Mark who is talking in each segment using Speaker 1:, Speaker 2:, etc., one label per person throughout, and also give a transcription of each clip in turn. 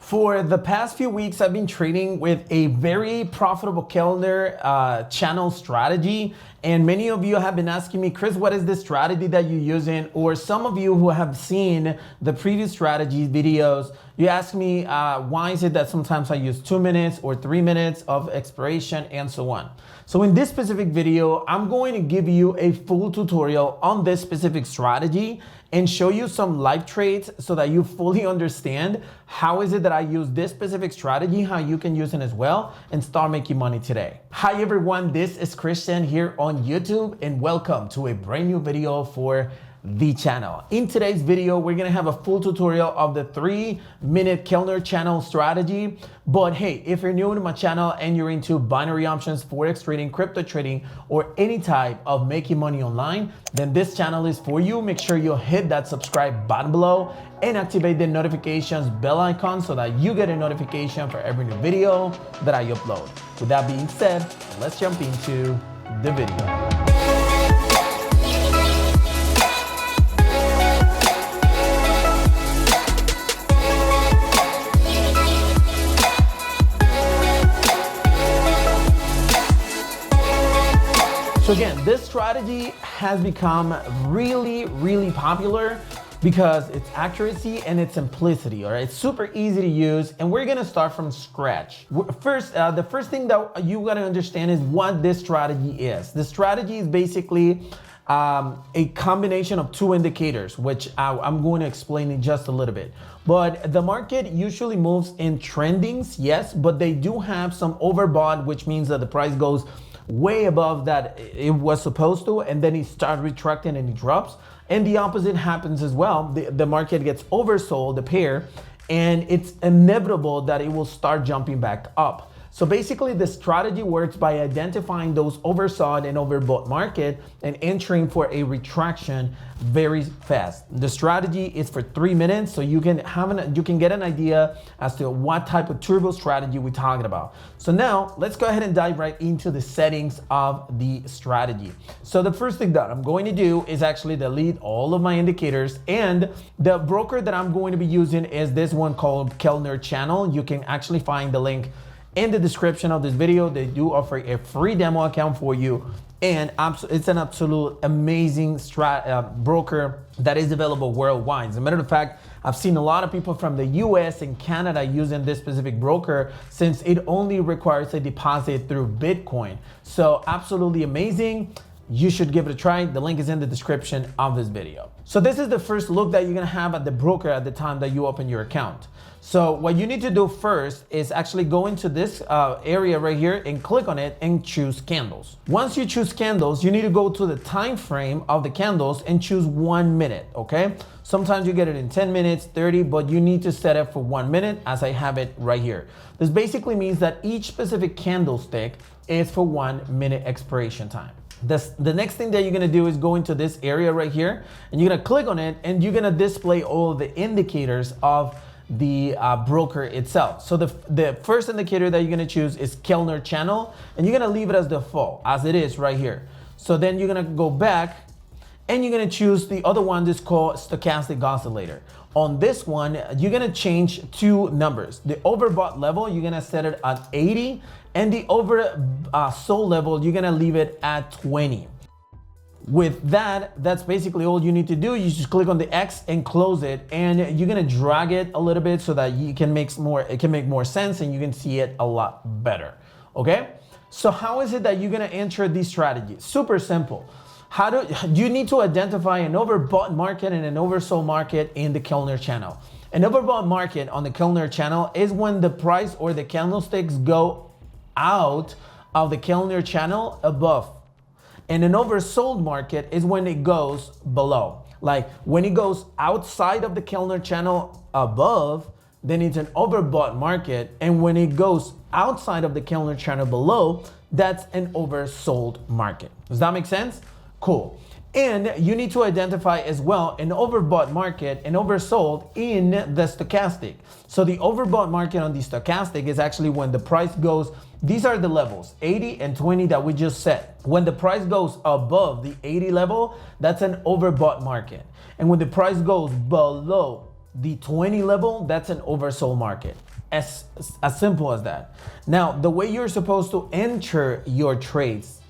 Speaker 1: For the past few weeks, I've been trading with a very profitable Keltner channel strategy. And many of you have been asking me, Chris, what is the strategy that you're using? Or some of you who have seen the previous strategy videos, you ask me, why is it that sometimes I use 2 minutes or 3 minutes of expiration and so on. So in this specific video, I'm going to give you a full tutorial on this specific strategy and show you some live trades so that you fully understand how is it that I use this specific strategy, how you can use it as well, and start making money today. Hi everyone, this is Christian here on YouTube, and welcome to a brand new video for the channel. In today's video, we're gonna have a full tutorial of the 3-minute Keltner channel strategy. But hey, if you're new to my channel and you're into binary options, forex trading, crypto trading, or any type of making money online, then this channel is for you. Make sure you hit that subscribe button below and activate the notifications bell icon so that you get a notification for every new video that I upload. With that being said, let's jump into the video. So again, this strategy has become really popular because its accuracy and its simplicity, all right? It's super easy to use, and we're gonna start from scratch. First, the first thing that you gotta understand is what this strategy is. The strategy is basically a combination of two indicators, which I'm going to explain in just a little bit. But the market usually moves in trendings, yes, but they do have some overbought, which means that the price goes way above that it was supposed to, and then it starts retracting and it drops. And the opposite happens as well. The market gets oversold, the pair, and it's inevitable that it will start jumping back up. So basically the strategy works by identifying those oversold and overbought market and entering for a retraction very fast. The strategy is for 3 minutes, so you can get an idea as to what type of turbo strategy we're talking about. So now let's go ahead and dive right into the settings of the strategy. So the first thing that I'm going to do is actually delete all of my indicators, and the broker that I'm going to be using is this one called Keltner Channel. You can actually find the link in the description of this video. They do offer a free demo account for you, and it's an absolute amazing broker that is available worldwide. As a matter of fact, I've seen a lot of people from the US and Canada using this specific broker since it only requires a deposit through Bitcoin. So absolutely amazing. You should give it a try. The link is in the description of this video. So this is the first look that you're gonna have at the broker at the time that you open your account. So what you need to do first is actually go into this area right here and click on it and choose candles. Once you choose candles, you need to go to the time frame of the candles and choose 1 minute, okay? Sometimes you get it in 10 minutes, 30, but you need to set it for 1 minute as I have it right here. This basically means that each specific candlestick is for 1 minute expiration time. The next thing that you're gonna do is go into this area right here, and you're gonna click on it, and you're gonna display all the indicators of the broker itself. So the first indicator that you're gonna choose is Keltner Channel, and you're gonna leave it as default, as it is right here. So then you're gonna go back, and you're gonna choose the other one that's called Stochastic Oscillator. On this one, you're gonna change two numbers. The overbought level, you're gonna set it at 80, and the oversold level, you're gonna leave it at 20. With that, that's basically all you need to do. You just click on the X and close it, and you're gonna drag it a little bit so that it can make more sense and you can see it a lot better, okay? So how is it that you're gonna enter these strategies? Super simple. You need to identify an overbought market and an oversold market in the Keltner Channel. An overbought market on the Keltner Channel is when the price or the candlesticks go out of the Keltner Channel above. And an oversold market is when it goes below. Like when it goes outside of the Keltner Channel above, then it's an overbought market. And when it goes outside of the Keltner Channel below, that's an oversold market. Does that make sense? Cool. And you need to identify as well an overbought market and oversold in the stochastic. So the overbought market on the stochastic is actually when the price goes, these are the levels, 80 and 20 that we just set. When the price goes above the 80 level, that's an overbought market. And when the price goes below the 20 level, that's an oversold market. As simple as that. Now, the way you're supposed to enter your trades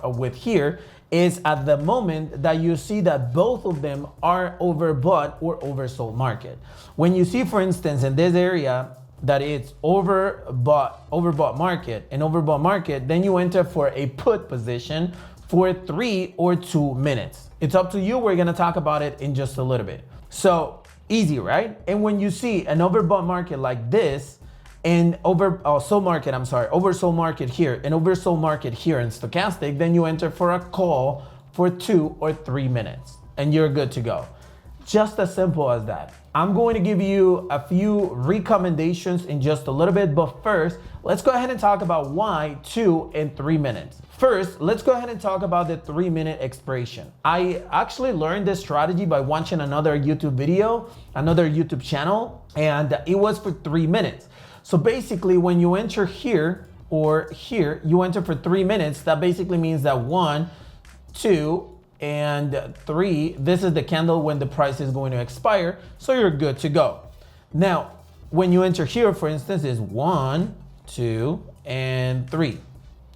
Speaker 1: with here is at the moment that you see that both of them are overbought or oversold market. When you see, for instance, in this area that it's overbought market, then you enter for a put position for 3 or 2 minutes. It's up to you. We're gonna talk about it in just a little bit. So easy, right? And when you see an overbought market like this, and oversold market here, and oversold market here in stochastic, then you enter for a call for 2 or 3 minutes, and you're good to go. Just as simple as that. I'm going to give you a few recommendations in just a little bit, but first, let's go ahead and talk about why 2 and 3 minutes. First, let's go ahead and talk about the 3-minute expiration. I actually learned this strategy by watching another YouTube video, another YouTube channel, and it was for 3 minutes. So basically, when you enter here or here, you enter for 3 minutes. That basically means that 1, 2, and 3, this is the candle when the price is going to expire, so you're good to go. Now, when you enter here, for instance, is 1, 2, and 3.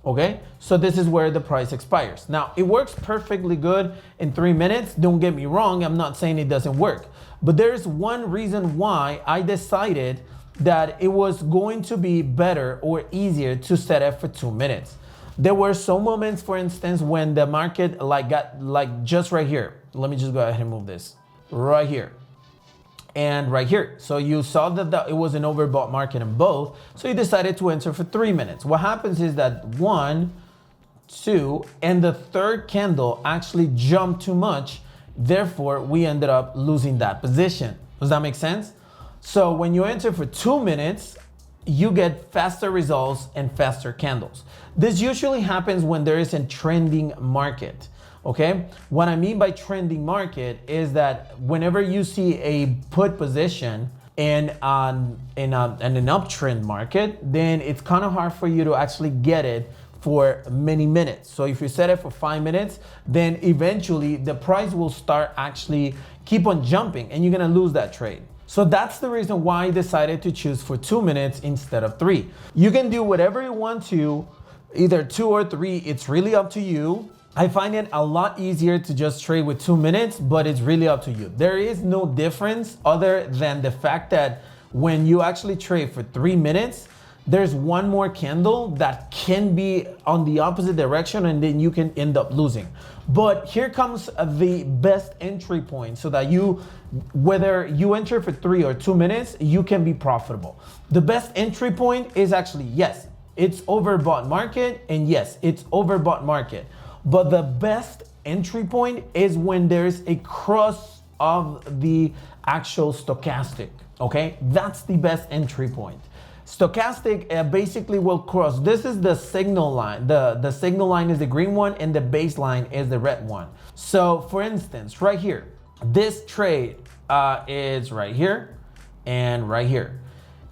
Speaker 1: Okay, so this is where the price expires. Now, it works perfectly good in 3 minutes. Don't get me wrong, I'm not saying it doesn't work, but there's one reason why I decided that it was going to be better or easier to set it for 2 minutes. There were some moments, for instance, when the market got just right here. Let me just go ahead and move this right here and right here. So you saw that it was an overbought market in both. So you decided to enter for 3 minutes. What happens is that 1, 2, and the third candle actually jumped too much. Therefore, we ended up losing that position. Does that make sense? So when you enter for 2 minutes, you get faster results and faster candles. This usually happens when there is a trending market. Okay, what I mean by trending market is that whenever you see a put position in an uptrend market, then it's kind of hard for you to actually get it for many minutes. So if you set it for 5 minutes, then eventually the price will start actually keep on jumping and you're gonna lose that trade. So that's the reason why I decided to choose for 2 minutes instead of 3. You can do whatever you want to, either 2 or 3, it's really up to you. I find it a lot easier to just trade with 2 minutes, but it's really up to you. There is no difference other than the fact that when you actually trade for 3 minutes, there's one more candle that can be on the opposite direction and then you can end up losing. But here comes the best entry point so that whether you enter for 3 or 2 minutes, you can be profitable. The best entry point is actually, yes, it's overbought market, and yes, it's overbought market. But the best entry point is when there's a cross of the actual stochastic, okay? That's the best entry point. Stochastic basically will cross. This is the signal line. The signal line is the green one and the baseline is the red one. So for instance, right here, this trade is right here and right here.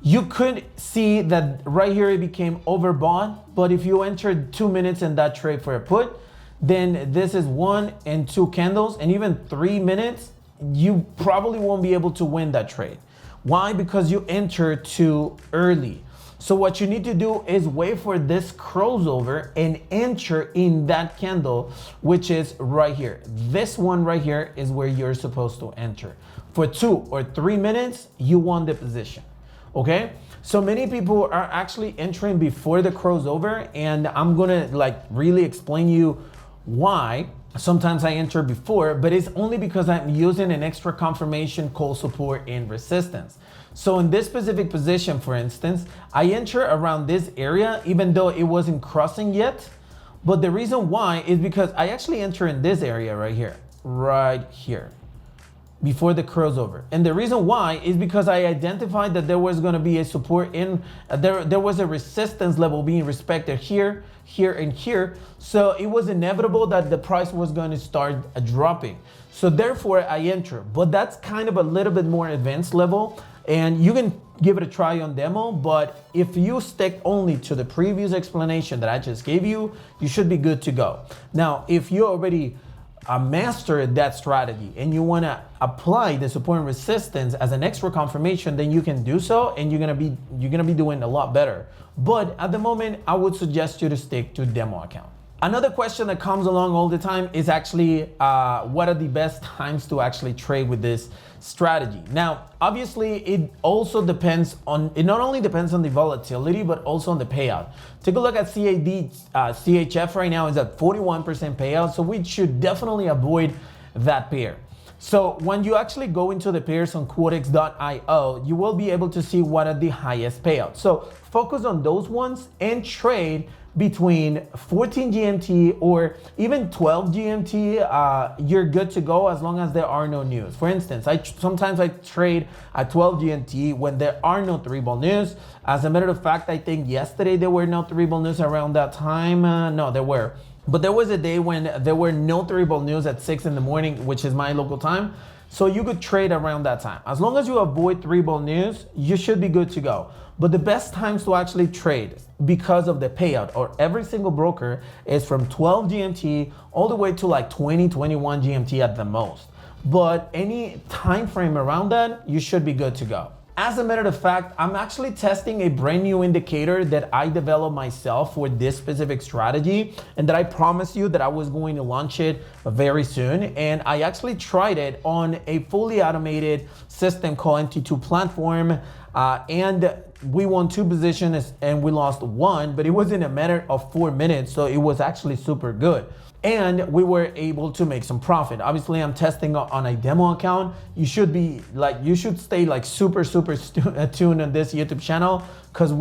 Speaker 1: You could see that right here it became overbought, but if you entered 2 minutes in that trade for a put, then this is 1 and 2 candles, and even 3 minutes, you probably won't be able to win that trade. Why? Because you entered too early. So what you need to do is wait for this crossover and enter in that candle, which is right here. This one right here is where you're supposed to enter. For 2 or 3 minutes, you won the position. Okay? So many people are actually entering before the crossover, and I'm gonna really explain you why. Sometimes I enter before, but it's only because I'm using an extra confirmation, call support, and resistance. So in this specific position, for instance, I enter around this area, even though it wasn't crossing yet. But the reason why is because I actually enter in this area right here, before the crossover. And the reason why is because I identified that there was going to be a support in, there was a resistance level being respected here, here, and here. So it was inevitable that the price was going to start dropping. So therefore I enter, but that's kind of a little bit more advanced level, and you can give it a try on demo. But if you stick only to the previous explanation that I just gave you, you should be good to go. Now, if you already master that strategy and you want to apply the support and resistance as an extra confirmation, then you can do so, and you're gonna be doing a lot better. But at the moment, I would suggest you to stick to demo account. Another question that comes along all the time is actually what are the best times to actually trade with this strategy? Now, obviously, it also depends on, it not only depends on the volatility, but also on the payout. Take a look at CHF right now is at 41% payout, so we should definitely avoid that pair. So when you actually go into the pairs on quotex.io, you will be able to see what are the highest payouts. So focus on those ones and trade between 14 GMT or even 12 GMT. You're good to go as long as there are no news. For instance, sometimes I trade at 12 GMT when there are no 3-ball news. As a matter of fact, I think yesterday there were no 3-ball news around that time. No, there were. But there was a day when there were no 3-ball news at 6 in the morning, which is my local time. So you could trade around that time. As long as you avoid 3-ball news, you should be good to go. But the best times to actually trade because of the payout or every single broker is from 12 GMT all the way to like 20, 21 GMT at the most. But any time frame around that, you should be good to go. As a matter of fact, I'm actually testing a brand new indicator that I developed myself for this specific strategy, and that I promised you that I was going to launch it very soon. And I actually tried it on a fully automated system called MT2 platform, and we won 2 positions and we lost 1, but it was in a matter of 4 minutes, so it was actually super good. And we were able to make some profit. Obviously, I'm testing on a demo account. You should stay like super tuned on this YouTube channel, because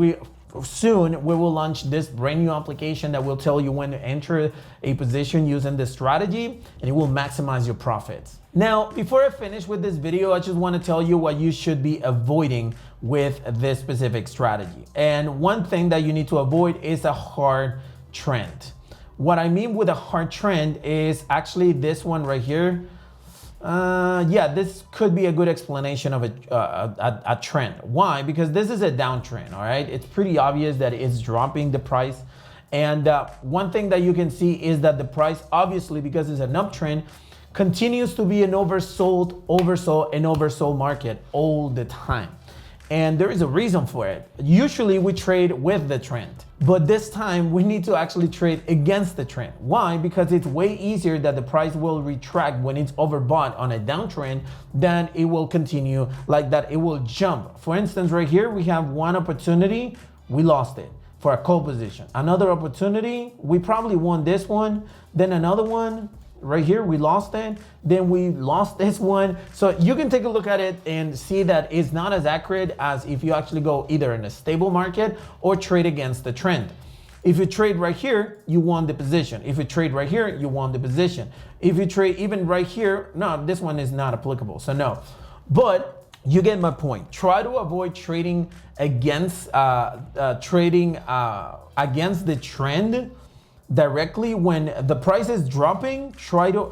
Speaker 1: soon we will launch this brand new application that will tell you when to enter a position using this strategy, and it will maximize your profits. Now, before I finish with this video, I just want to tell you what you should be avoiding with this specific strategy. And one thing that you need to avoid is a hard trend. What I mean with a hard trend is actually this one right here. Yeah, this could be a good explanation of a trend. Why? Because this is a downtrend, all right? It's pretty obvious that it's dropping the price. And one thing that you can see is that the price, obviously, because it's an uptrend, continues to be an oversold market all the time. And there is a reason for it. Usually we trade with the trend, but this time we need to actually trade against the trend. Why? Because it's way easier that the price will retract when it's overbought on a downtrend than it will continue like that. It will jump. For instance, right here, we have one opportunity, we lost it for a call position. Another opportunity, we probably won this one, then another one, right here, we lost it, then we lost this one. So you can take a look at it and see that it's not as accurate as if you actually go either in a stable market or trade against the trend. If you trade right here, you won the position. If you trade right here, you won the position. If you trade even right here, no, this one is not applicable, so no. But you get my point. Try to avoid trading against against the trend directly. When the price is dropping, try to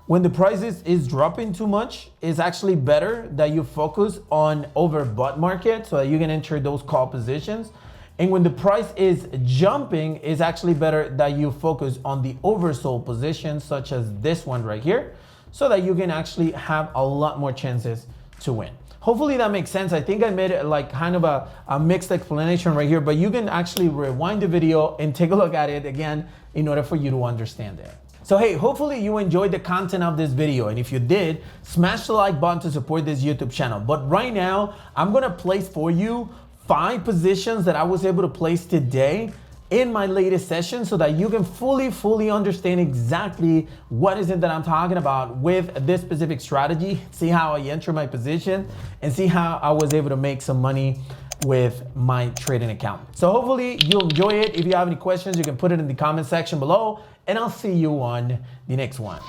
Speaker 1: when the price is dropping too much, it's actually better that you focus on overbought market so that you can enter those call positions. And when the price is jumping, it's actually better that you focus on the oversold positions, such as this one right here, so that you can actually have a lot more chances to win. Hopefully that makes sense. I think I made it like kind of a mixed explanation right here, but you can actually rewind the video and take a look at it again in order for you to understand it. So hey, hopefully you enjoyed the content of this video, and if you did, smash the like button to support this YouTube channel. But right now, I'm gonna place for you 5 positions that I was able to place today in my latest session, so that you can fully understand exactly what is it that I'm talking about with this specific strategy, see how I enter my position, and see how I was able to make some money with my trading account. So hopefully you'll enjoy it. If you have any questions, you can put it in the comment section below, and I'll see you on the next one.